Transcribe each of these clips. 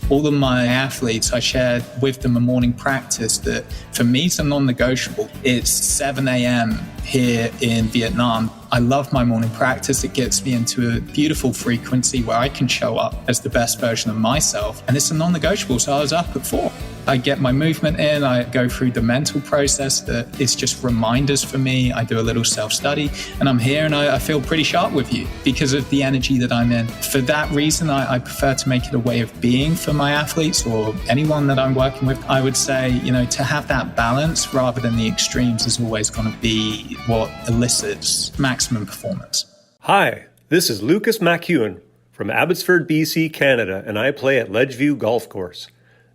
all of my athletes, I shared with them a morning practice that for me is a non-negotiable. It's 7 a.m. here in Vietnam. I love my morning practice. It gets me into a beautiful frequency where I can show up as the best version of myself. And it's a non-negotiable. So I was up at 4. I get my movement in. I go through the mental process that is just reminders for me. I do a little self-study and I'm here and I feel pretty sharp with you because of the energy that I'm in. For that reason, I prefer to make it a way of being for my athletes or anyone that I'm working with. I would say, to have that balance rather than the extremes is always going to be what elicits maximum performance. Hi, this is Lucas McEwen from Abbotsford, BC, Canada, and I play at Ledgeview Golf Course.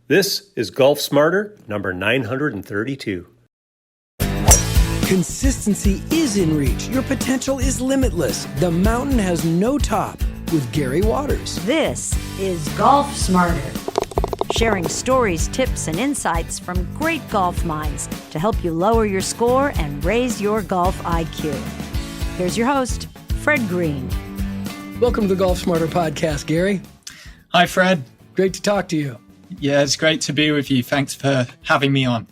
This is Golf Smarter, number 932. Consistency is in reach. Your potential is limitless. The mountain has no top with Gary Waters. This is Golf Smarter, sharing stories, tips, and insights from great golf minds to help you lower your score and raise your golf IQ. Here's your host, Fred Green. Welcome to the Golf Smarter podcast, Gary. Hi, Fred. Great to talk to you. Yeah, it's great to be with you. Thanks for having me on.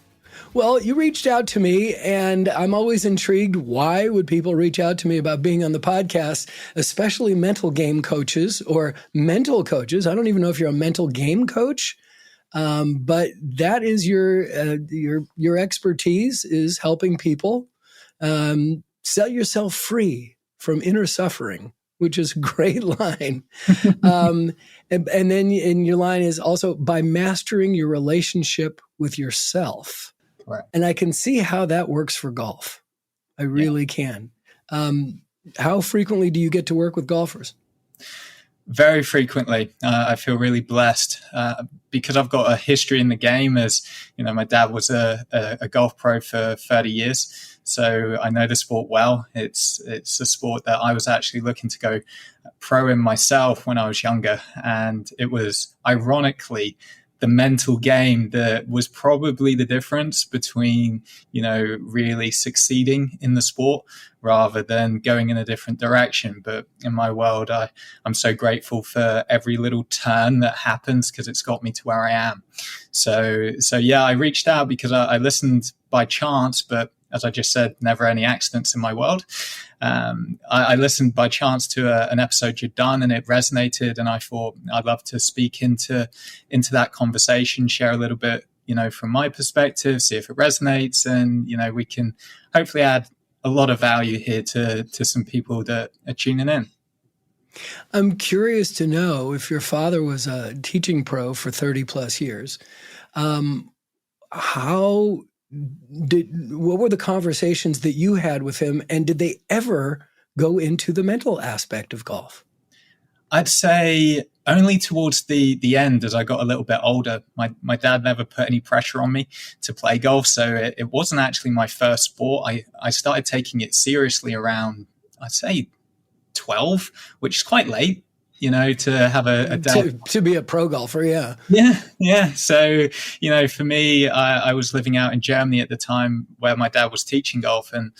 Well, you reached out to me, and I'm always intrigued. Why would people reach out to me about being on the podcast, especially mental game coaches or mental coaches? I don't even know if you're a mental game coach, but that is your expertise is helping people set yourself free from inner suffering, which is a great line. And then in your line is also by mastering your relationship with yourself. Right. And I can see how that works for golf. I really can. How frequently do you get to work with golfers? Very frequently. I feel really blessed because I've got a history in the game. As my dad was a golf pro for 30 years. So I know the sport well. It's a sport that I was actually looking to go pro in myself when I was younger. And it was ironically the mental game that was probably the difference between, really succeeding in the sport rather than going in a different direction. But in my world, I'm so grateful for every little turn that happens because it's got me to where I am. So yeah, I reached out because I listened by chance, but as I just said, never any accidents in my world. I listened by chance to an episode you'd done and it resonated. And I thought I'd love to speak into that conversation, share a little bit, from my perspective, see if it resonates. And, we can hopefully add a lot of value here to some people that are tuning in. I'm curious to know if your father was a teaching pro for 30 plus years. What were the conversations that you had with him, and did they ever go into the mental aspect of golf? I'd say only towards the end as I got a little bit older. My dad never put any pressure on me to play golf, so it wasn't actually my first sport. I started taking it seriously around, I'd say, 12, which is quite late. To have a dad. To be a pro golfer, yeah. Yeah. So, for me, I was living out in Germany at the time where my dad was teaching golf, and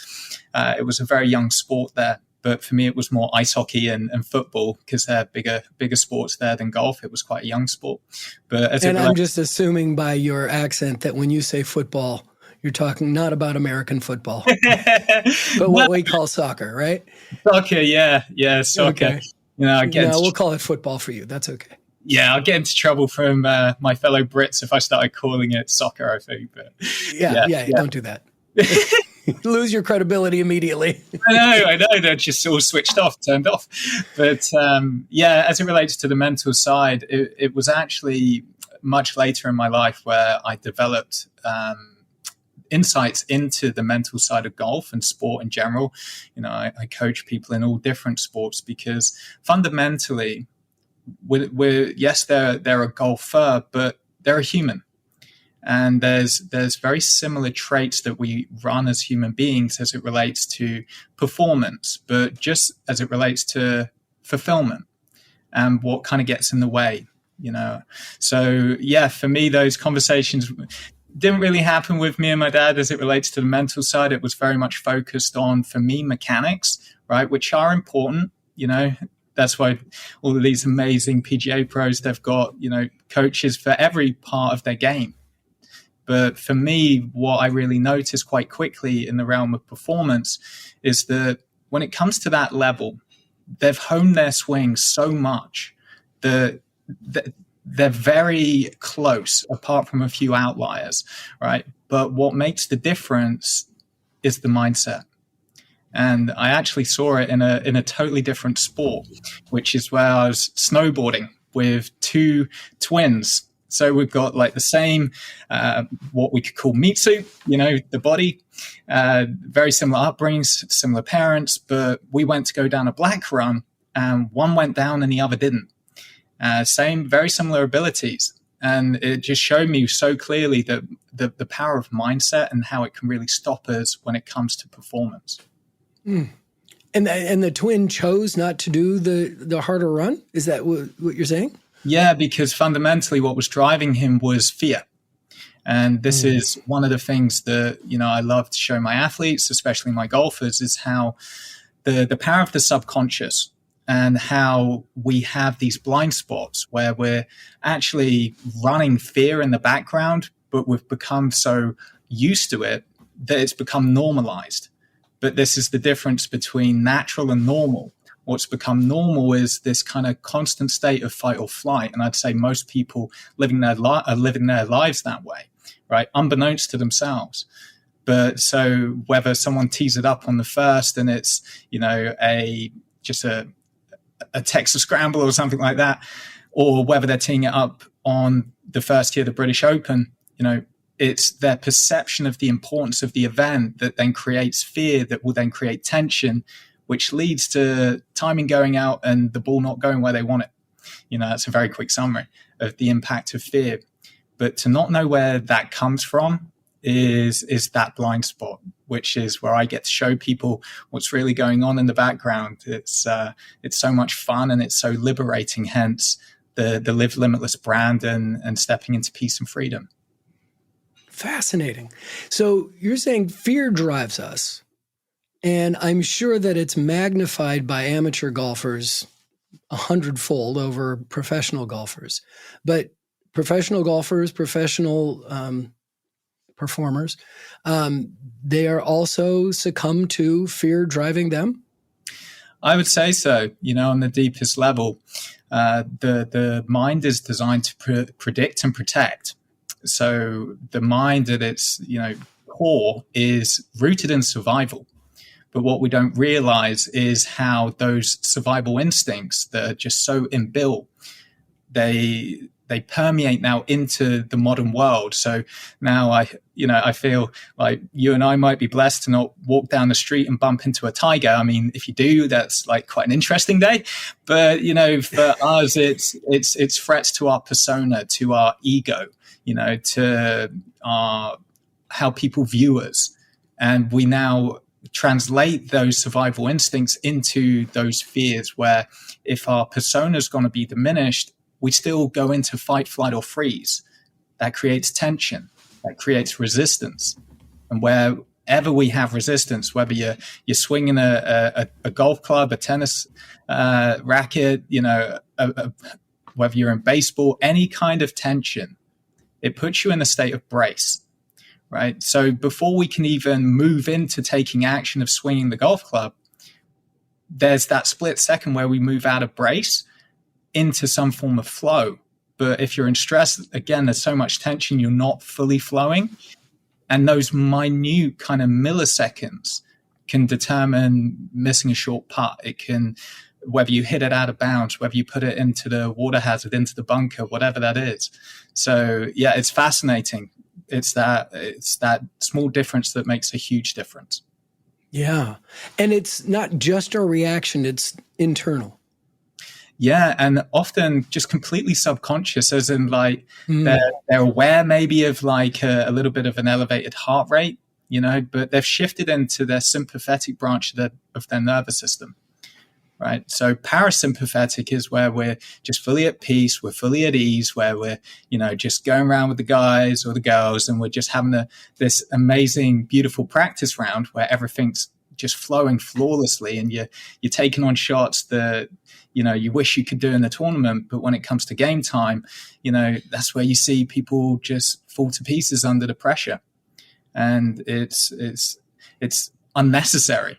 it was a very young sport there. But for me, it was more ice hockey and football because they're bigger sports there than golf. It was quite a young sport. But I'm just assuming by your accent that when you say football, you're talking not about American football, but what we call soccer, right? Soccer, yeah, soccer. Okay. We'll call it football for you. That's okay. Yeah, I'll get into trouble from my fellow Brits if I started calling it soccer, I think. But yeah, don't do that. Lose your credibility immediately. I know. They're just all switched off, turned off. But as it relates to the mental side, it was actually much later in my life where I developed insights into the mental side of golf and sport in general. I coach people in all different sports because fundamentally, they're a golfer, but they're a human. And there's very similar traits that we run as human beings as it relates to performance, but just as it relates to fulfillment and what kind of gets in the way, So for me, those conversations didn't really happen with me and my dad as it relates to the mental side. It was very much focused on, for me, mechanics, right, which are important. That's why all of these amazing PGA pros, they've got, coaches for every part of their game. But for me, what I really noticed quite quickly in the realm of performance is that when it comes to that level, they've honed their swing so much that they're very close, apart from a few outliers, right? But what makes the difference is the mindset. And I actually saw it in a totally different sport, which is where I was snowboarding with two twins. So we've got like the same, what we could call meat suit, the body, very similar upbringings, similar parents, but we went to go down a black run and one went down and the other didn't. Very similar abilities. And it just showed me so clearly that the power of mindset and how it can really stop us when it comes to performance. Mm. And the twin chose not to do the harder run? Is that what you're saying? Yeah, because fundamentally what was driving him was fear. And this is one of the things that, I love to show my athletes, especially my golfers, is how the power of the subconscious and how we have these blind spots where we're actually running fear in the background, but we've become so used to it that it's become normalized. But this is the difference between natural and normal. What's become normal is this kind of constant state of fight or flight. And I'd say most people are living their lives that way, right? Unbeknownst to themselves. But so whether someone tees it up on the first and it's, just a Texas scramble or something like that, or whether they're teeing it up on the first year of the British Open, it's their perception of the importance of the event that then creates fear, that will then create tension, which leads to timing going out and the ball not going where they want it. That's a very quick summary of the impact of fear. But to not know where that comes from is that blind spot, which is where I get to show people what's really going on in the background. It's so much fun and it's so liberating, hence the Live Limitless brand and stepping into peace and freedom. Fascinating. So you're saying fear drives us. And I'm sure that it's magnified by amateur golfers 100-fold over professional golfers. But professional golfers, professional performers, they are also succumb to fear driving them? I would say so. On the deepest level, the mind is designed to predict and protect. So the mind at its core is rooted in survival. But what we don't realize is how those survival instincts that are just so inbuilt, they permeate now into the modern world. So now I feel like you and I might be blessed to not walk down the street and bump into a tiger. I mean, if you do, that's like quite an interesting day. But, for us, it's threats to our persona, to our ego, to how people view us. And we now translate those survival instincts into those fears where if our persona is going to be diminished, we still go into fight, flight, or freeze. That creates tension. That creates resistance. And wherever we have resistance, whether you're swinging a golf club, a tennis racket, whether you're in baseball, any kind of tension, it puts you in a state of brace. Right. So before we can even move into taking action of swinging the golf club, there's that split second where we move out of brace into some form of flow. But if you're in stress, again, there's so much tension, you're not fully flowing. And those minute kind of milliseconds can determine missing a short putt. It can, whether you hit it out of bounds, whether you put it into the water hazard, into the bunker, whatever that is. So yeah, it's fascinating. It's that small difference that makes a huge difference. Yeah. And it's not just a reaction, it's internal. Yeah. And often just completely subconscious, as in like they're aware maybe of like a little bit of an elevated heart rate, but they've shifted into their sympathetic branch of their nervous system. Right. So parasympathetic is where we're just fully at peace. We're fully at ease, where we're, just going around with the guys or the girls and we're just having this amazing, beautiful practice round where everything's just flowing flawlessly, and you're taking on shots that, you wish you could do in the tournament. But when it comes to game time, that's where you see people just fall to pieces under the pressure. And it's unnecessary.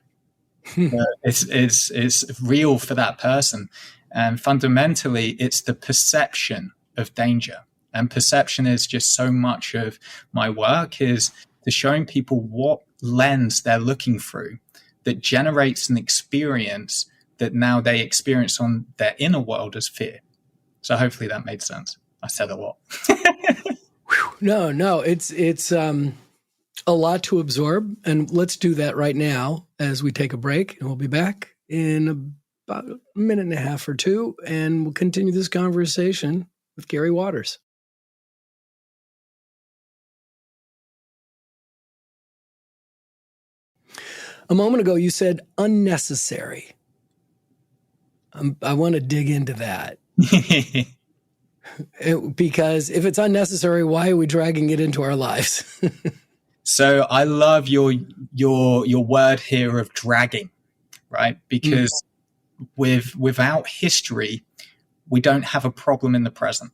It's real for that person. And fundamentally, it's the perception of danger. And perception is just so much of my work, is to showing people what lens they're looking through that generates an experience that now they experience on their inner world as fear. So hopefully that made sense. I said a lot. No, it's a lot to absorb. And let's do that right now as we take a break. And we'll be back in about a minute and a half or two. And we'll continue this conversation with Gary Waters. A moment ago, you said unnecessary. I want to dig into that. Because if it's unnecessary, why are we dragging it into our lives? So I love your word here of dragging, right? Because without history, we don't have a problem in the present.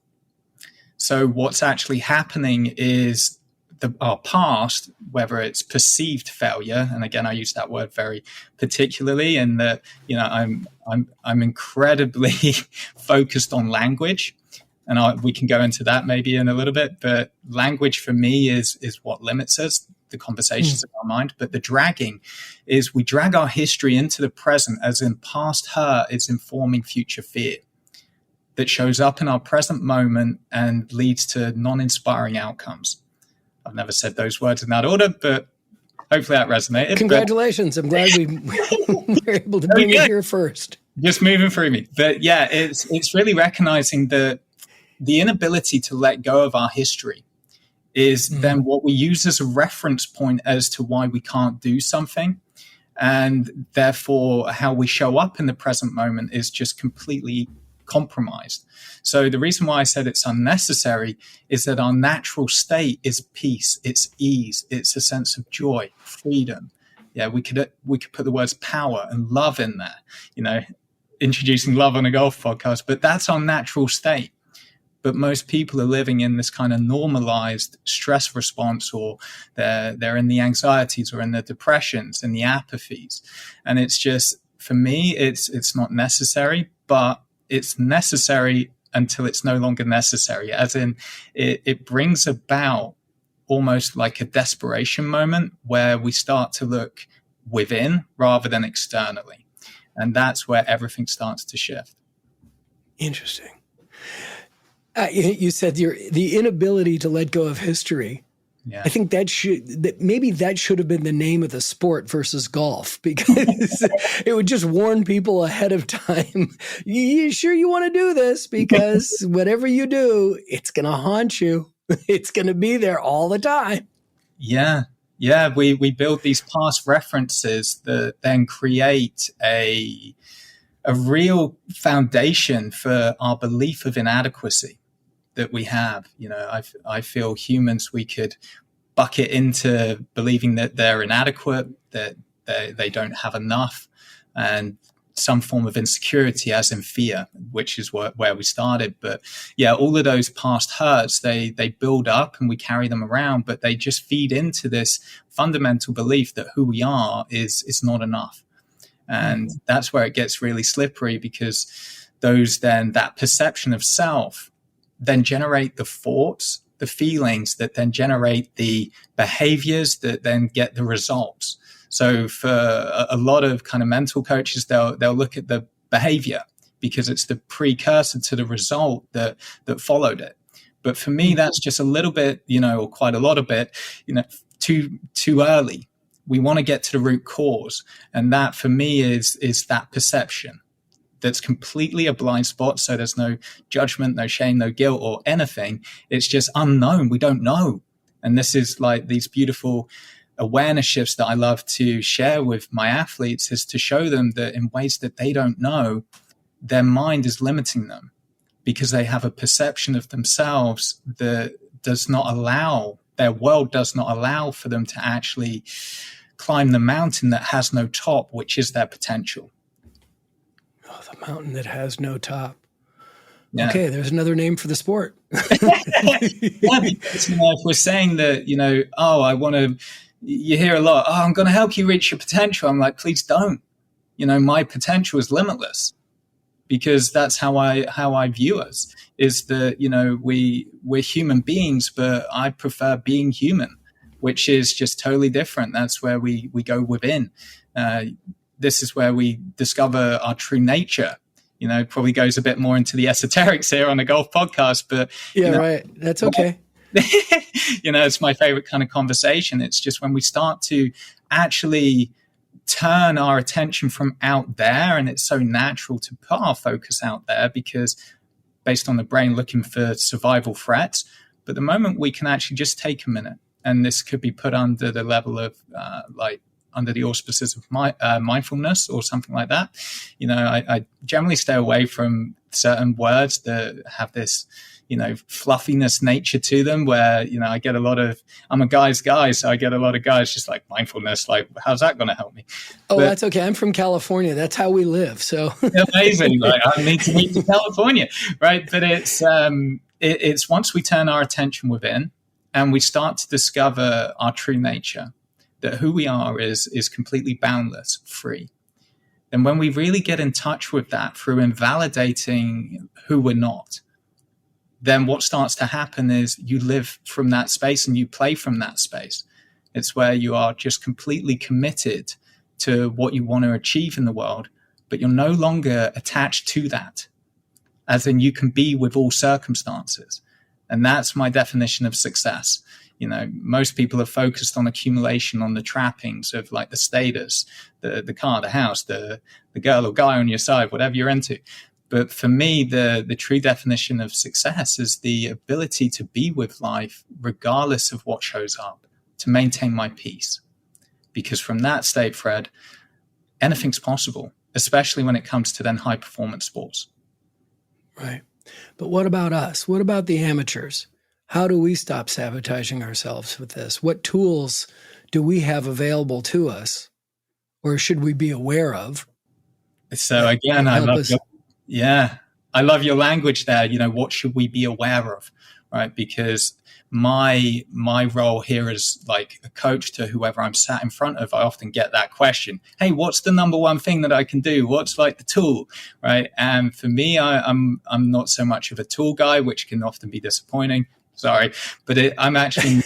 So what's actually happening is our past, whether it's perceived failure, and again I use that word very particularly, in that I'm incredibly focused on language, and we can go into that maybe in a little bit. But language for me is what limits us, the conversations in our mind. But the dragging is we drag our history into the present, as in past hurt is informing future fear that shows up in our present moment and leads to non-inspiring outcomes. I've never said those words in that order, but hopefully that resonated. Congratulations. I'm glad we were able to bring it here first. Just moving through me. But yeah, it's really recognizing that the inability to let go of our history is then what we use as a reference point as to why we can't do something. And therefore, how we show up in the present moment is just completely compromised. So the reason why I said it's unnecessary is that our natural state is peace, it's ease, it's a sense of joy, freedom. Yeah, we could put the words power and love in there, introducing love on a golf podcast, but that's our natural state. But most people are living in this kind of normalized stress response, or they're in the anxieties or in the depressions and the apathies. And it's just, for me, it's not necessary, but it's necessary until it's no longer necessary, as in it brings about almost like a desperation moment where we start to look within rather than externally. And that's where everything starts to shift. Interesting. You said the inability to let go of history. Yeah. I think maybe that should have been the name of the sport versus golf, because it would just warn people ahead of time. You sure you want to do this? Because whatever you do, it's going to haunt you. It's going to be there all the time. Yeah. Yeah. We build these past references that then create a real foundation for our belief of inadequacy that we have. I feel humans, we could bucket into believing that they're inadequate, that they don't have enough, and some form of insecurity, as in fear, which is where we started. But yeah, all of those past hurts, they build up and we carry them around, but they just feed into this fundamental belief that who we are is not enough. And that's where it gets really slippery, because that perception of self then generate the thoughts, the feelings that then generate the behaviors that then get the results. So for a lot of kind of mental coaches, they'll look at the behavior because it's the precursor to the result that followed it. But for me, that's just a little bit, or quite a lot of it, too early. We want to get to the root cause. And that for me is that perception. That's completely a blind spot. So there's no judgment, no shame, no guilt or anything. It's just unknown. We don't know. And this is like these beautiful awareness shifts that I love to share with my athletes, is to show them that in ways that they don't know, their mind is limiting them because they have a perception of themselves that does not allow, their world does not allow for them to actually climb the mountain that has no top, which is their potential. Oh, the mountain that has no top. Yeah. Okay, there's another name for the sport. Yeah, because, if we're saying that, you hear a lot, I'm going to help you reach your potential. I'm like, please don't. My potential is limitless, because that's how I view us, is that, we're human beings, but I prefer being human, which is just totally different. That's where we go within. This is where we discover our true nature. Probably goes a bit more into the esoterics here on the golf podcast, but right. That's okay. It's my favorite kind of conversation. It's just when we start to actually turn our attention from out there, and it's so natural to put our focus out there because based on the brain looking for survival threats. But the moment we can actually just take a minute, and this could be put under the level of under the auspices of mindfulness or something like that. I generally stay away from certain words that have this, fluffiness nature to them, where, I get a lot of, I'm a guy's guy, so I get a lot of guys just like mindfulness, like, how's that going to help me? Oh, that's okay. I'm from California. That's how we live. So amazing. Like, I need to move to California, right? But it's once we turn our attention within and we start to discover our true nature, that who we are is completely boundless, free. And when we really get in touch with that through invalidating who we're not, then what starts to happen is you live from that space and you play from that space. It's where you are just completely committed to what you want to achieve in the world, but you're no longer attached to that, as in you can be with all circumstances. And that's my definition of success. Most people are focused on accumulation, on the trappings of like the status, the car, the house, the girl or guy on your side, whatever you're into. But for me, the true definition of success is the ability to be with life regardless of what shows up, to maintain my peace. Because from that state, Fred, anything's possible, especially when it comes to then high performance sports. Right. But what about us? What about the amateurs? How do we stop sabotaging ourselves with this? What tools do we have available to us, or should we be aware of? So again, I love your language there. What should we be aware of, right? Because my role here as like a coach to whoever I'm sat in front of, I often get that question. Hey, what's the number one thing that I can do? What's like the tool, right? And for me, I'm not so much of a tool guy, which can often be disappointing. Sorry, but I'm actually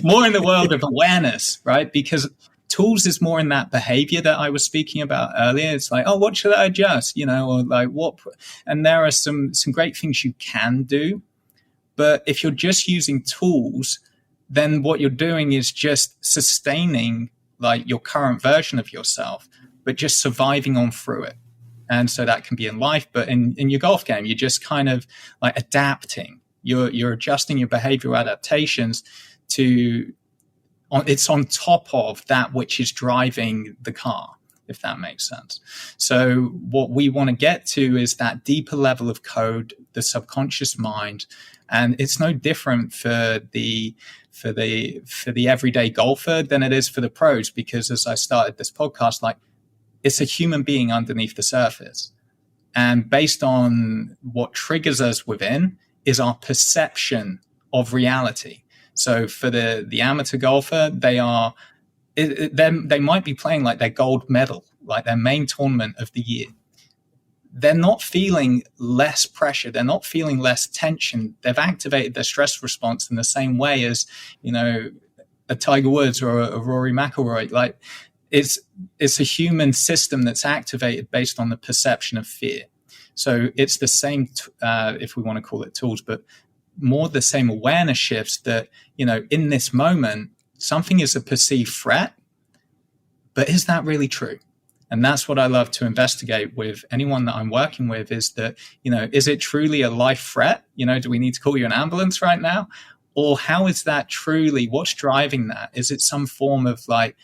more in the world of awareness, right? Because tools is more in that behavior that I was speaking about earlier. It's like, oh, what should I adjust? Or like what? And there are some great things you can do. But if you're just using tools, then what you're doing is just sustaining like your current version of yourself, but just surviving on through it. And so that can be in life, but in your golf game, you're just kind of like adapting. You're adjusting your behavioral adaptations it's on top of that which is driving the car, if that makes sense. So what we want to get to is that deeper level of code, the subconscious mind. And it's no different for the everyday golfer than it is for the pros, because as I started this podcast, like it's a human being underneath the surface. And based on what triggers us within is our perception of reality. So for the amateur golfer, they might be playing like their gold medal, like their main tournament of the year. They're not feeling less pressure. They're not feeling less tension. They've activated their stress response in the same way as, a Tiger Woods or a Rory McIlroy. Like it's a human system that's activated based on the perception of fear. So it's the same, if we want to call it tools, but more the same awareness shifts that, in this moment, something is a perceived threat, but is that really true? And that's what I love to investigate with anyone that I'm working with is that, is it truly a life threat? Do we need to call you an ambulance right now? Or how is that truly, what's driving that? Is it some form of like,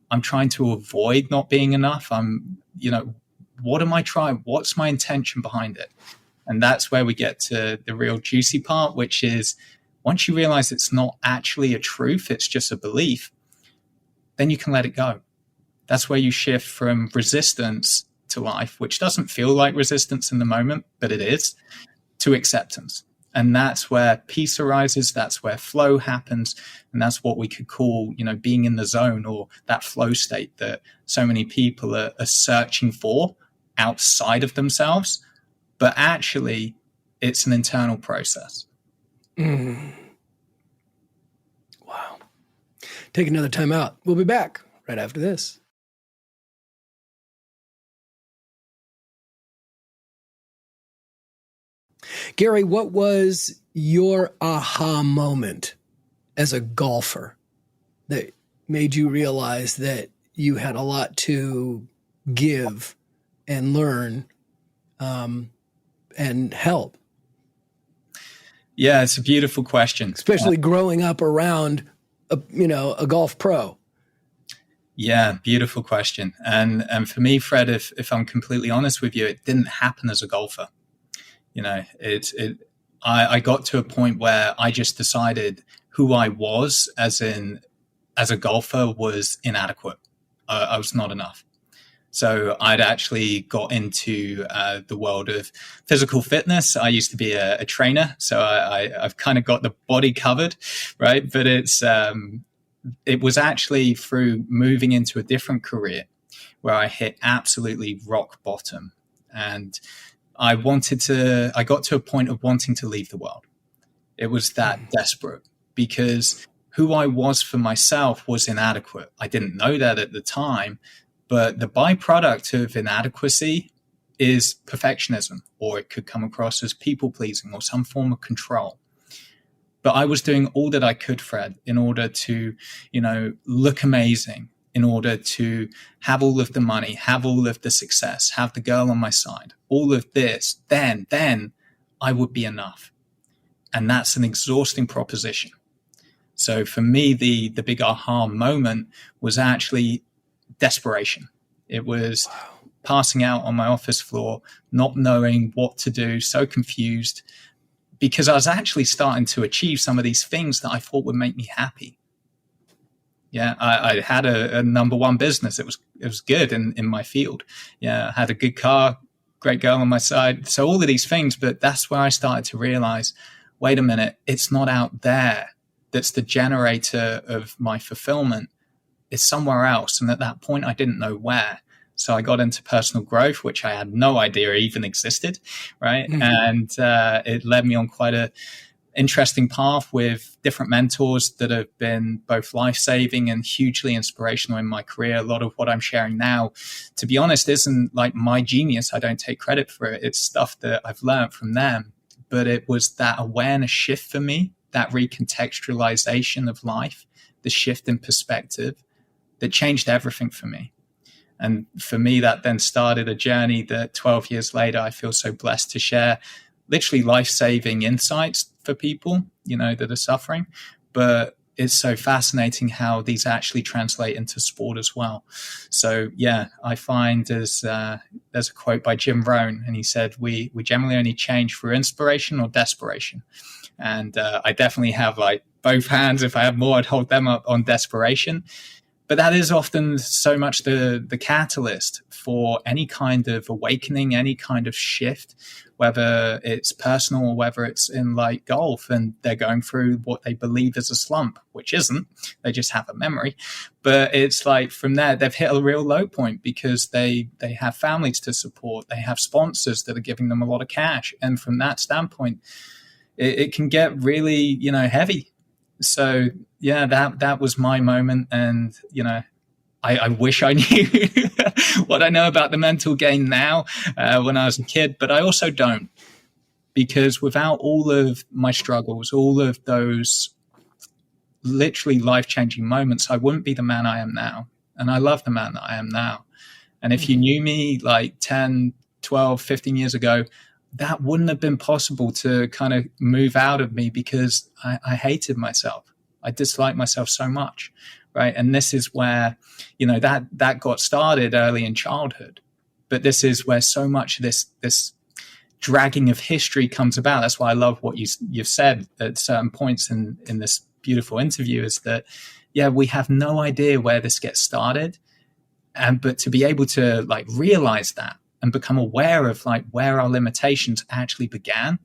I'm trying to avoid not being enough? What am I trying? What's my intention behind it? And that's where we get to the real juicy part, which is once you realize it's not actually a truth, it's just a belief, then you can let it go. That's where you shift from resistance to life, which doesn't feel like resistance in the moment, but it is, to acceptance. And that's where peace arises. That's where flow happens. And that's what we could call, being in the zone, or that flow state that so many people are searching for outside of themselves. But actually, it's an internal process. Wow. Take another time out. We'll be back right after this. Gary, what was your aha moment as a golfer that made you realize that you had a lot to give and learn and help? Yeah, it's a beautiful question. Especially growing up around a golf pro. Yeah, beautiful question. And for me, Fred, if I'm completely honest with you, it didn't happen as a golfer. I got to a point where I just decided who I was as a golfer was inadequate. I was not enough. So I'd actually got into the world of physical fitness. I used to be a trainer, so I've kind of got the body covered, right? But it was actually through moving into a different career where I hit absolutely rock bottom. And I got to a point of wanting to leave the world. It was that desperate, because who I was for myself was inadequate. I didn't know that at the time, but the byproduct of inadequacy is perfectionism, or it could come across as people pleasing or some form of control. But I was doing all that I could, Fred, in order to, look amazing, in order to have all of the money, have all of the success, have the girl on my side, all of this, then I would be enough. And that's an exhausting proposition. So for me, the big aha moment was actually desperation. It was passing out on my office floor, not knowing what to do, so confused, because I was actually starting to achieve some of these things that I thought would make me happy. Yeah, I had a number one business. It was good in my field. Yeah, I had a good car, great girl on my side. So all of these things, but that's where I started to realize, wait a minute, it's not out there that's the generator of my fulfillment. It's somewhere else. And at that point, I didn't know where. So I got into personal growth, which I had no idea even existed, right? Mm-hmm. And it led me on quite a interesting path with different mentors that have been both life-saving and hugely inspirational in my career. A lot of what I'm sharing now, to be honest, isn't like my genius. I don't take credit for it. It's stuff that I've learned from them. But it was that awareness shift for me, that recontextualization of life, the shift in perspective that changed everything for me. And for me, that then started a journey that 12 years later, I feel so blessed to share literally life-saving insights for people, that are suffering. But it's so fascinating how these actually translate into sport as well. So, yeah, I find there's a quote by Jim Rohn, and he said, we generally only change through inspiration or desperation. And I definitely have both hands. If I had more, I'd hold them up on desperation. But that is often so much the catalyst for any kind of awakening, any kind of shift, whether it's personal or whether it's in golf, and they're going through what they believe is a slump, which isn't. They just have a memory. But it's from there, they've hit a real low point because they have families to support. They have sponsors that are giving them a lot of cash. And from that standpoint, it can get really, heavy. So yeah, that was my moment. And, I wish I knew what I know about the mental game now when I was a kid, but I also don't, because without all of my struggles, all of those literally life-changing moments, I wouldn't be the man I am now. And I love the man that I am now. And if you knew me 10, 12, 15 years ago, that wouldn't have been possible to kind of move out of me, because I hated myself. I disliked myself so much, right? And this is where, that got started early in childhood. But this is where so much of this dragging of history comes about. That's why I love what you've said at certain points in this beautiful interview, is that yeah, we have no idea where this gets started. But to be able to like realize that and become aware of like where our limitations actually began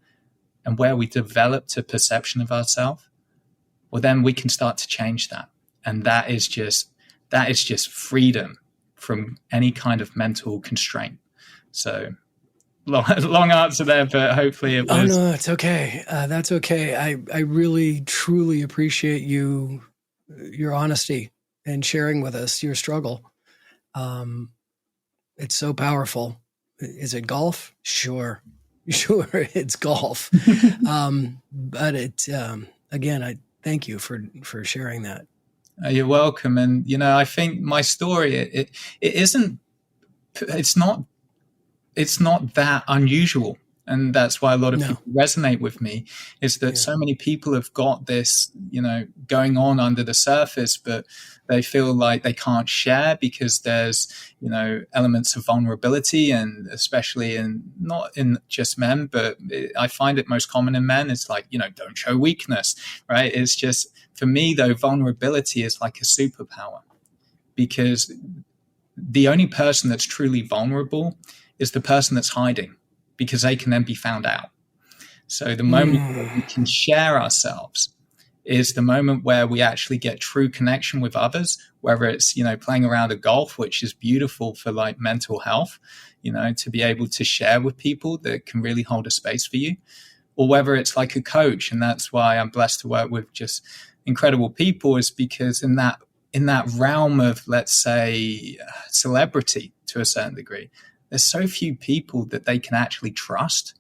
and where we developed a perception of ourselves, well, then we can start to change that. And that is just freedom from any kind of mental constraint. So long answer there, but hopefully it was. Oh, no, it's okay. That's okay. I really, truly appreciate your honesty and sharing with us your struggle. It's so powerful. Is it golf? Sure, it's golf. But again, I thank you for sharing that. You're welcome. And, I think my story, it's not that unusual. And that's why a lot of people resonate with me, is that so many people have got this, going on under the surface, but they feel like they can't share because there's, elements of vulnerability, and especially not in just men, but I find it most common in men. It's like, don't show weakness, right? It's just, for me though, vulnerability is like a superpower, because the only person that's truly vulnerable is the person that's hiding, because they can then be found out. So the moment where we can share ourselves is the moment where we actually get true connection with others, whether it's, playing around a golf, which is beautiful for like mental health, to be able to share with people that can really hold a space for you, or whether it's like a coach. And that's why I'm blessed to work with just incredible people, is because in that realm of, let's say, celebrity to a certain degree, there's so few people that they can actually trust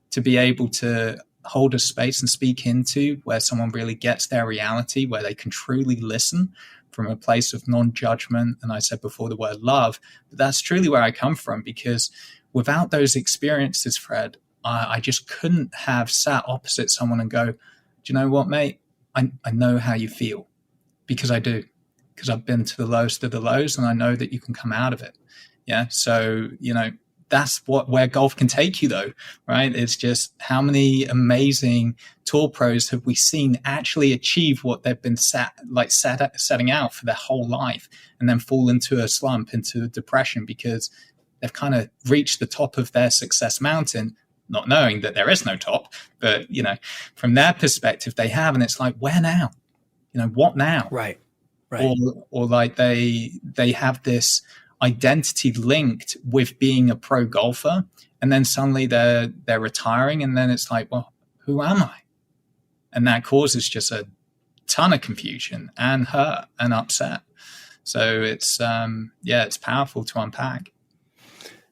to be able to hold a space and speak into, where someone really gets their reality, where they can truly listen from a place of non-judgment. And I said before the word love, but that's truly where I come from, because without those experiences, Fred, I just couldn't have sat opposite someone and go, do you know what, mate? I know how you feel, because I do, because I've been to the lowest of the lows, and I know that you can come out of it. Yeah. So, that's where golf can take you though, right? It's just how many amazing tour pros have we seen actually achieve what they've been setting out for their whole life, and then fall into a slump, into depression, because they've kind of reached the top of their success mountain, not knowing that there is no top, but, from their perspective, they have. And it's like, where now? What now? Right. Or like they have this identity linked with being a pro golfer, and then suddenly they're retiring, and then it's like, well, who am I? And that causes just a ton of confusion and hurt and upset. So it's it's powerful to unpack.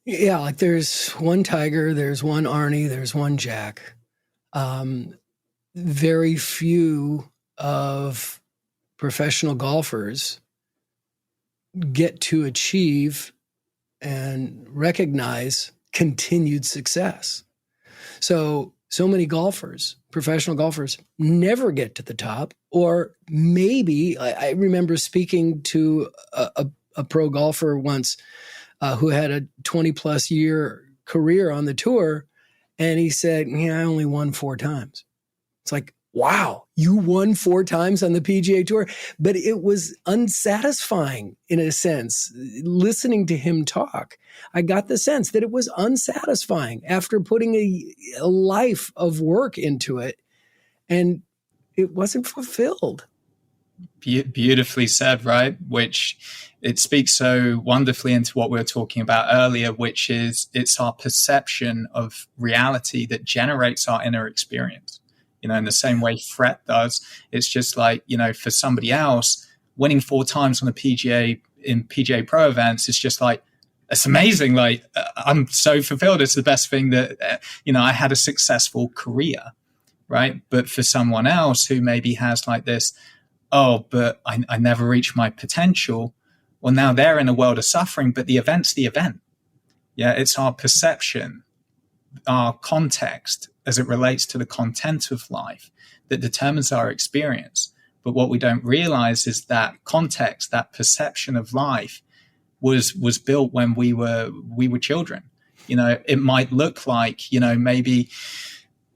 Yeah, like there's one Tiger, there's one Arnie, there's one Jack. Very few of professional golfers get to achieve and recognize continued success. So many golfers, professional golfers, never get to the top. Or maybe, I remember speaking to a pro golfer once who had a 20 plus year career on the tour, and he said, I only won 4 times. It's like, wow, you won 4 times on the PGA Tour. But it was unsatisfying in a sense. Listening to him talk, I got the sense that it was unsatisfying after putting a life of work into it, and it wasn't fulfilled. Beautifully said, right? Which it speaks so wonderfully into what we were talking about earlier, which is it's our perception of reality that generates our inner experience. In the same way Fred does. It's just like, for somebody else, winning 4 times on the PGA in PGA Pro events is just like, it's amazing. Like, I'm so fulfilled. It's the best thing that, I had a successful career, right? But for someone else who maybe has like this, but I never reached my potential. Well, now they're in a world of suffering, but the event's the event. Yeah, it's our perception, our context as it relates to the content of life that determines our experience. But what we don't realize is that context, that perception of life was built when we were children. It might look like, maybe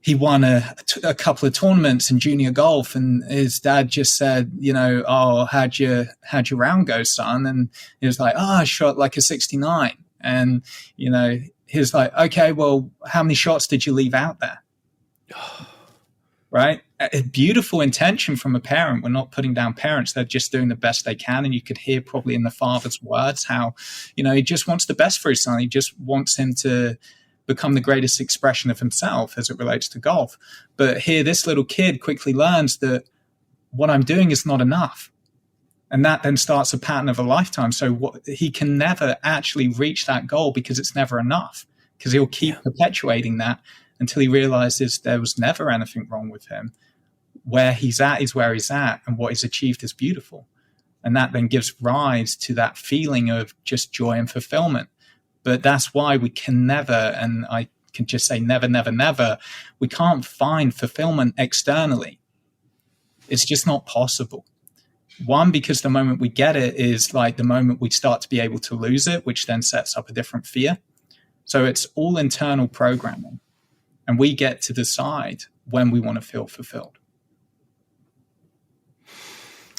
he won a couple of tournaments in junior golf, and his dad just said, "Oh, how'd your round go, son?" And he was like, "Oh, I shot like a 69." And, he was like, "Okay, well, how many shots did you leave out there?" Right? A beautiful intention from a parent. We're not putting down parents. They're just doing the best they can. And you could hear probably in the father's words how, he just wants the best for his son. He just wants him to become the greatest expression of himself as it relates to golf. But here, this little kid quickly learns that what I'm doing is not enough. And that then starts a pattern of a lifetime. So he can never actually reach that goal because it's never enough, because he'll keep perpetuating that until he realizes there was never anything wrong with him. Where he's at is where he's at, and what he's achieved is beautiful. And that then gives rise to that feeling of just joy and fulfillment. But that's why we can never, and I can just say never, never, never, we can't find fulfillment externally. It's just not possible. One, because the moment we get it is like the moment we start to be able to lose it, which then sets up a different fear. So it's all internal programming. And we get to decide when we want to feel fulfilled.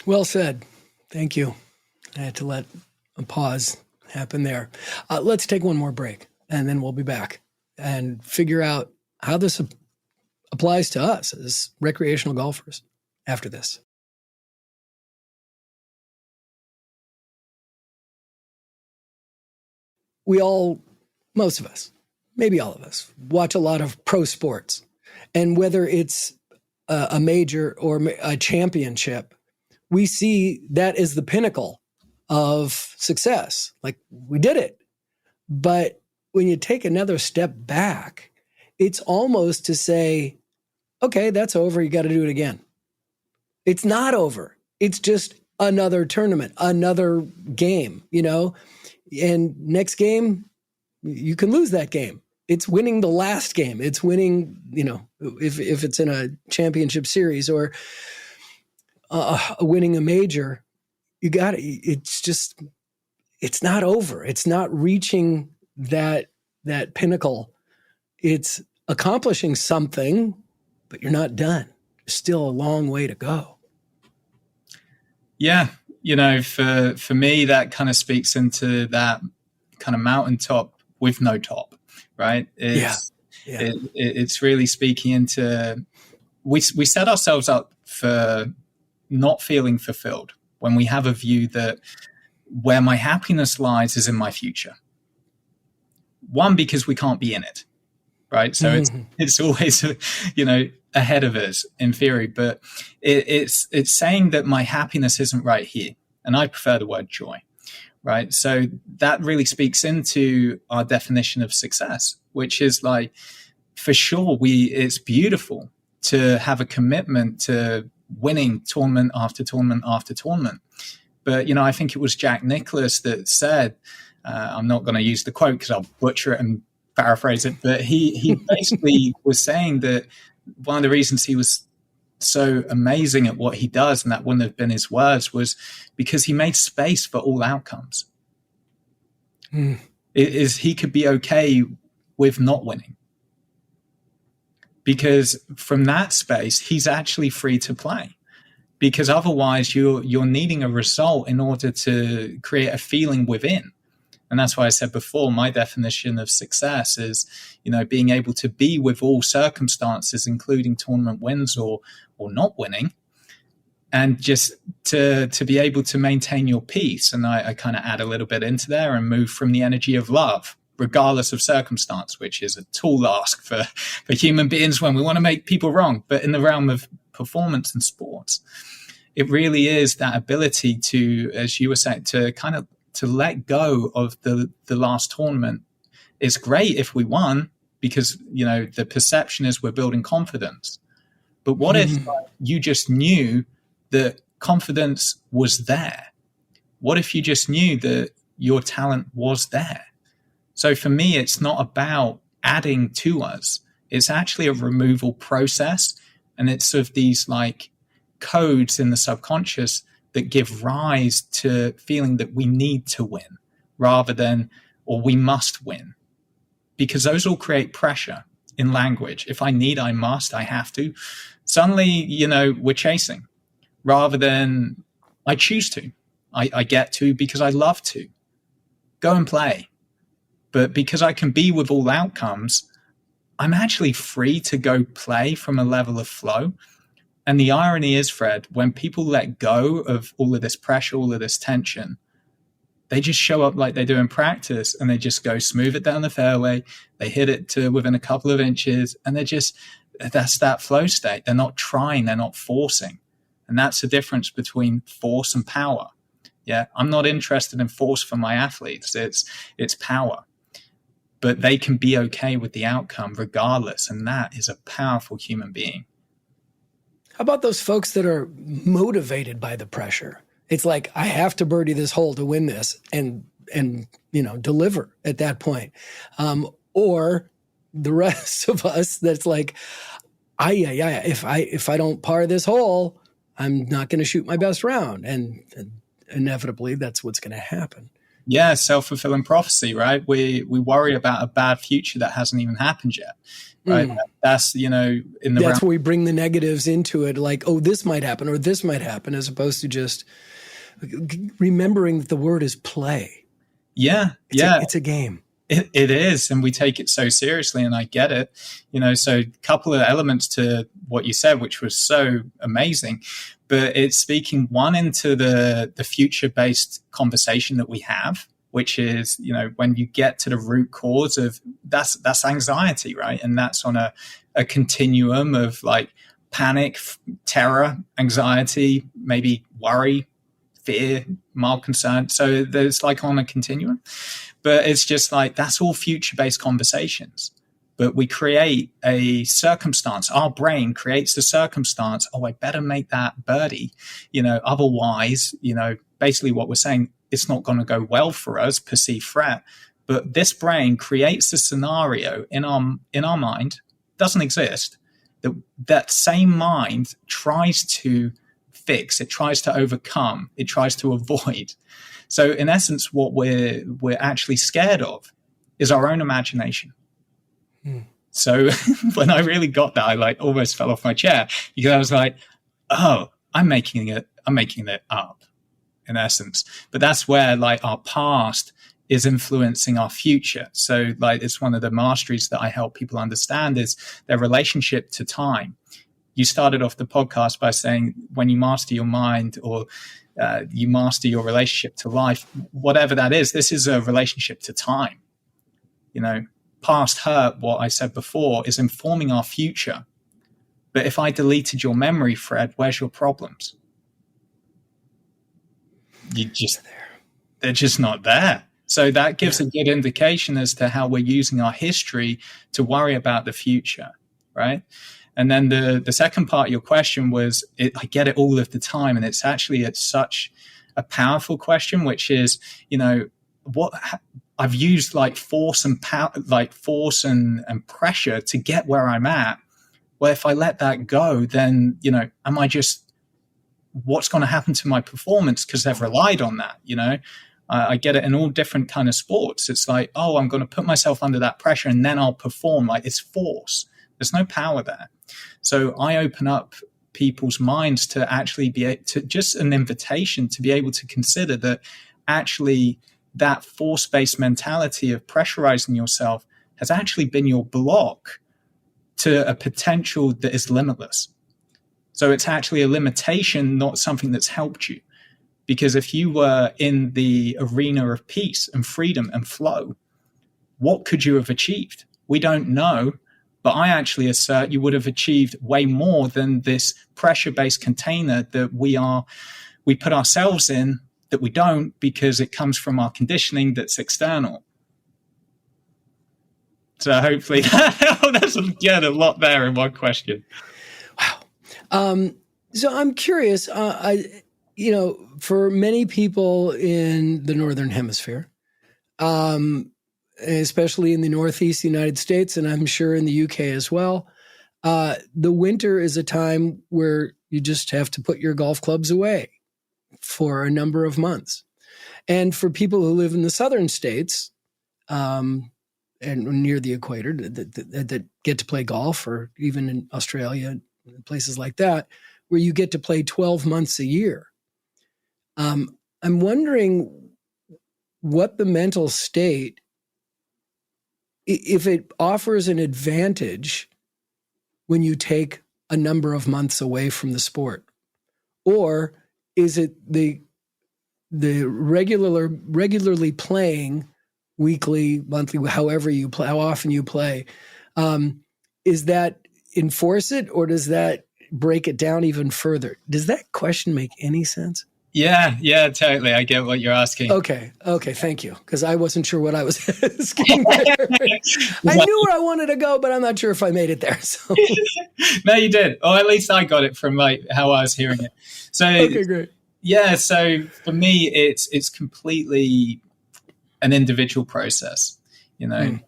Well said. Thank you. I had to let a pause happen there. Let's take one more break, and then we'll be back and figure out how this applies to us as recreational golfers after this. Most of us, maybe all of us, watch a lot of pro sports. And whether it's a major or a championship, we see that as the pinnacle of success. Like, we did it. But when you take another step back, it's almost to say, okay, that's over. You got to do it again. It's not over. It's just another tournament, another game, and next game, you can lose that game. It's winning the last game. It's winning, if it's in a championship series or winning a major, it's not over. It's not reaching that pinnacle. It's accomplishing something, but you're not done. There's still a long way to go. Yeah. For me, that kind of speaks into that kind of mountaintop with no top, right? It's really speaking into, we set ourselves up for not feeling fulfilled when we have a view that where my happiness lies is in my future. One, because we can't be in it, right? So it's always, ahead of us in theory, but it's saying that my happiness isn't right here. And I prefer the word joy, right? So that really speaks into our definition of success, which is like, for sure, it's beautiful to have a commitment to winning tournament after tournament after tournament. But, I think it was Jack Nicklaus that said, I'm not going to use the quote because I'll butcher it and paraphrase it, but he basically was saying that one of the reasons he was so amazing at what he does, and that wouldn't have been his words, was because he made space for all outcomes. He could be okay with not winning, because from that space, he's actually free to play. Because otherwise you're needing a result in order to create a feeling within. And that's why I said before, my definition of success is, being able to be with all circumstances, including tournament wins or not winning, and just to be able to maintain your peace. And I kind of add a little bit into there and move from the energy of love, regardless of circumstance, which is a tall ask for human beings when we want to make people wrong. But in the realm of performance and sports, it really is that ability to, as you were saying, to let go of the last tournament. It's great if we won, because, the perception is we're building confidence. But what if you just knew that confidence was there? What if you just knew that your talent was there? So for me, it's not about adding to us. It's actually a removal process. And it's sort of these like codes in the subconscious that give rise to feeling that we need to win rather than, or we must win, because those all create pressure. in language. If I need, I must, I have to. Suddenly, we're chasing rather than I choose to. I get to because I love to. Go and play. But because I can be with all outcomes, I'm actually free to go play from a level of flow. And the irony is, Fred, when people let go of all of this pressure, all of this tension, they just show up like they do in practice and they just go smooth it down the fairway. They hit it to within a couple of inches and that's that flow state. They're not trying, they're not forcing. And that's the difference between force and power. Yeah, I'm not interested in force for my athletes. It's power. But they can be okay with the outcome regardless. And that is a powerful human being. How about those folks that are motivated by the pressure? It's like, I have to birdie this hole to win this and deliver at that point. Or the rest of us that's like, if I don't par this hole, I'm not going to shoot my best round. And inevitably, that's what's going to happen. Yeah, self-fulfilling prophecy, right? We worry about a bad future that hasn't even happened yet, right? That's, that's where we bring the negatives into it, like, oh, this might happen or this might happen, as opposed to just remembering that the word is play. Yeah, it's a game. It is, and we take it so seriously, and I get it. So a couple of elements to what you said, which was so amazing, but it's speaking one into the future-based conversation that we have, which is, when you get to the root cause of that's anxiety, right? And that's on a continuum of like panic, terror, anxiety, maybe worry, fear, mild concern. So there's like on a continuum. But it's just like, that's all future-based conversations. But we create a circumstance. Our brain creates the circumstance. Oh, I better make that birdie. Otherwise, basically what we're saying, it's not going to go well for us, perceived threat. But this brain creates a scenario in our mind, doesn't exist, that same mind tries to fix, it tries to overcome, it tries to avoid. So in essence, what we're actually scared of is our own imagination. So when I really got that, I almost fell off my chair because I was like, oh, I'm making it up in essence. But that's where our past is influencing our future. So it's one of the masteries that I help people understand is their relationship to time. You started off the podcast by saying when you master your mind or you master your relationship to life, whatever that is, this is a relationship to time. Past hurt, what I said before, is informing our future. But if I deleted your memory, Fred, where's your problems? They're just not there. So that gives a good indication as to how we're using our history to worry about the future, right? And then the second part of your question was, I get it all of the time. And it's such a powerful question, which is, what I've used force and power, force and pressure to get where I'm at. Well, if I let that go, then, am I just, what's going to happen to my performance? Because they've relied on that, I get it in all different kind of sports. It's like, oh, I'm going to put myself under that pressure and then I'll perform. It's force. There's no power there. So I open up people's minds to actually just an invitation to be able to consider that actually that force-based mentality of pressurizing yourself has actually been your block to a potential that is limitless. So it's actually a limitation, not something that's helped you. Because if you were in the arena of peace and freedom and flow, what could you have achieved? We don't know. But I actually assert you would have achieved way more than this pressure-based container that we put ourselves in, that we don't because it comes from our conditioning that's external. So hopefully that's a lot there in one question. Wow. So I'm curious, for many people in the Northern Hemisphere, especially in the Northeast United States, and I'm sure in the UK as well, the winter is a time where you just have to put your golf clubs away for a number of months. And for people who live in the southern states, and near the equator that get to play golf, or even in Australia, places like that, where you get to play 12 months a year. I'm wondering what the mental state, if it offers an advantage when you take a number of months away from the sport, or is it the regularly playing weekly, monthly, however you play, how often you play, is that enforce it, or does that break it down even further? Does that question make any sense? Yeah, totally. I get what you're asking. Okay, thank you, because I wasn't sure what I was asking there. I knew where I wanted to go, but I'm not sure if I made it there. So. No, you did. Or at least I got it from like how I was hearing it. So okay, great. Yeah, so for me, it's completely an individual process, you know.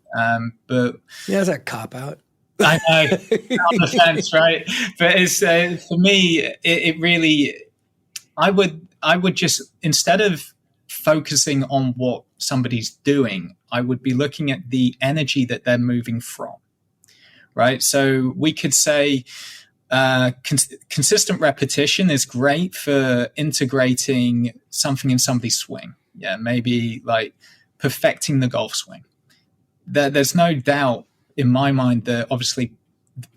But yeah, it's a cop out. I know, on the fence, right? But it's for me, it really. I would just, instead of focusing on what somebody's doing, I would be looking at the energy that they're moving from, right? So we could say consistent repetition is great for integrating something in somebody's swing. Yeah, maybe like perfecting the golf swing. There's no doubt in my mind that obviously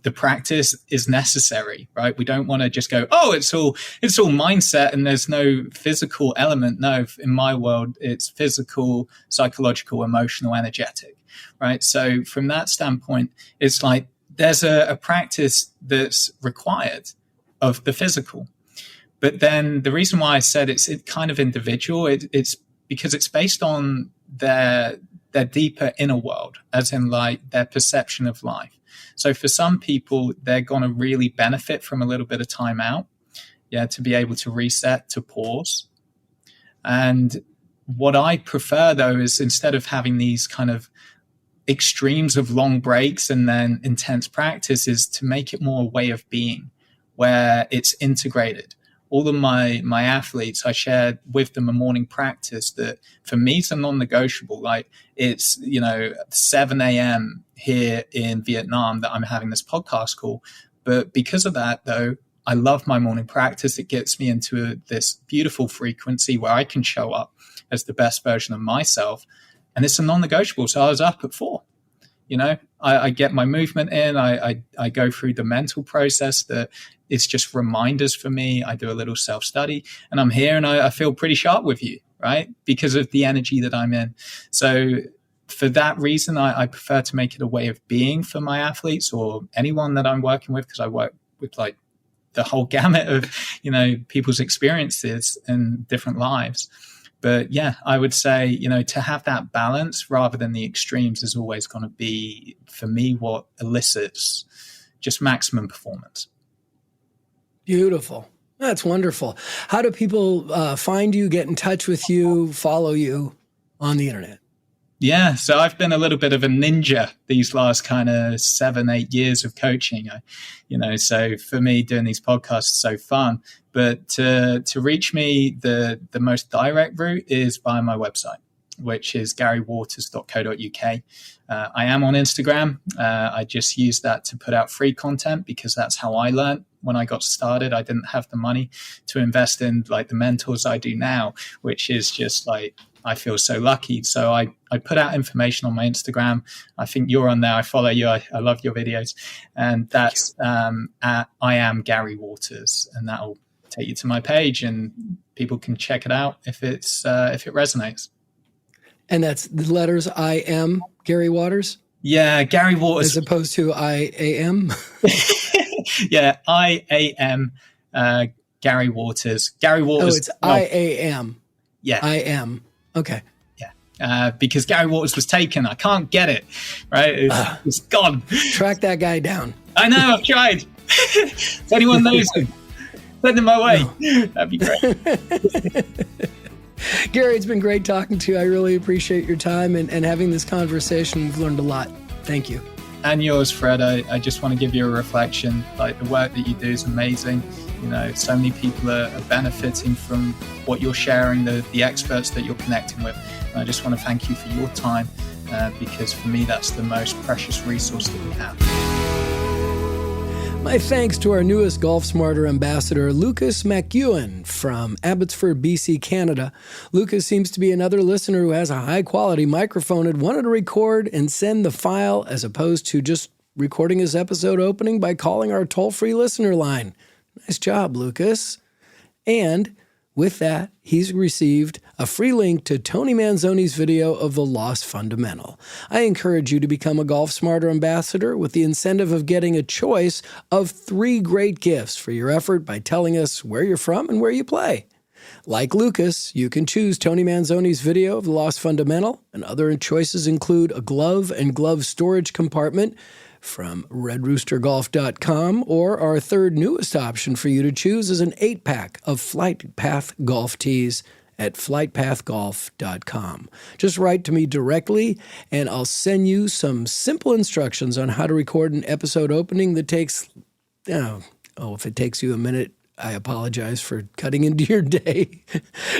the practice is necessary, right? We don't want to just go, oh, it's all mindset and there's no physical element. No, in my world, it's physical, psychological, emotional, energetic, right? So from that standpoint, it's like there's a practice that's required of the physical. But then the reason why I said it's kind of individual, it's because it's based on their deeper inner world, as in like their perception of life. So for some people, they're going to really benefit from a little bit of time out, to be able to reset, to pause. And what I prefer, though, is instead of having these kind of extremes of long breaks and then intense practice, is to make it more a way of being, where it's integrated. All of my athletes, I shared with them a morning practice that for me is a non-negotiable. Like it's, 7 a.m. here in Vietnam that I'm having this podcast call. But because of that, though, I love my morning practice. It gets me into this beautiful frequency where I can show up as the best version of myself. And it's a non-negotiable. So I was up at 4. I get my movement in. I go through the mental process that it's just reminders for me. I do a little self-study and I'm here and I feel pretty sharp with you, right? Because of the energy that I'm in. So for that reason, I prefer to make it a way of being for my athletes or anyone that I'm working with, because I work with like the whole gamut of, people's experiences and different lives. But yeah, I would say, to have that balance rather than the extremes is always going to be, for me, what elicits just maximum performance. Beautiful. That's wonderful. How do people find you, get in touch with you, follow you on the internet? Yeah, so I've been a little bit of a ninja these last kind of 7-8 years of coaching. So for me, doing these podcasts is so fun. But to reach me, the most direct route is via my website, which is garywaters.co.uk. I am on Instagram. I just use that to put out free content because that's how I learned when I got started. I didn't have the money to invest in like the mentors I do now, which is just like, I feel so lucky. So I put out information on my Instagram. I think you're on there. I follow you. I love your videos. And that's at I am Gary Waters. And that'll take you to my page and people can check it out if it resonates. And that's the letters I am Gary Waters? Yeah, Gary Waters. As opposed to I-A-M? Yeah, I-A-M, Gary Waters. Gary Waters. Oh, it's I-A-M. Yeah. I am. Okay. Yeah. Because Gary Waters was taken. I can't get it. Right? It's gone. Track that guy down. I know. I've tried. If anyone knows him, send him my way. No. That'd be great. Gary, it's been great talking to you. I really appreciate your time and having this conversation. We've learned a lot. Thank you. And yours, Fred. I just want to give you a reflection. Like, the work that you do is amazing. You know, so many people are benefiting from what you're sharing, the experts that you're connecting with. And I just want to thank you for your time, because for me, that's the most precious resource that we have. My thanks to our newest Golf Smarter ambassador, Lucas McEwen from Abbotsford, BC, Canada. Lucas seems to be another listener who has a high-quality microphone and wanted to record and send the file as opposed to just recording his episode opening by calling our toll-free listener line. Nice job, Lucas. And with that, he's received a free link to Tony Manzoni's video of the Lost Fundamental. I encourage you to become a Golf Smarter ambassador with the incentive of getting a choice of 3 great gifts for your effort by telling us where you're from and where you play. Like Lucas, you can choose Tony Manzoni's video of the Lost Fundamental, and other choices include a glove and glove storage compartment from redroostergolf.com, or our third newest option for you to choose is an 8-pack of Flight Path golf tees at flightpathgolf.com. Just write to me directly, and I'll send you some simple instructions on how to record an episode opening that takes, if it takes you a minute, I apologize for cutting into your day.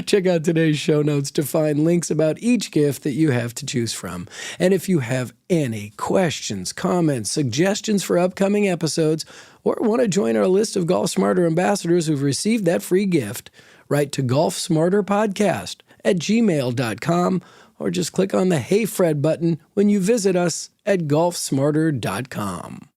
Check out today's show notes to find links about each gift that you have to choose from. And if you have any questions, comments, suggestions for upcoming episodes, or want to join our list of Golf Smarter ambassadors who've received that free gift, write to golfsmarterpodcast@gmail.com, or just click on the Hey Fred button when you visit us at golfsmarter.com.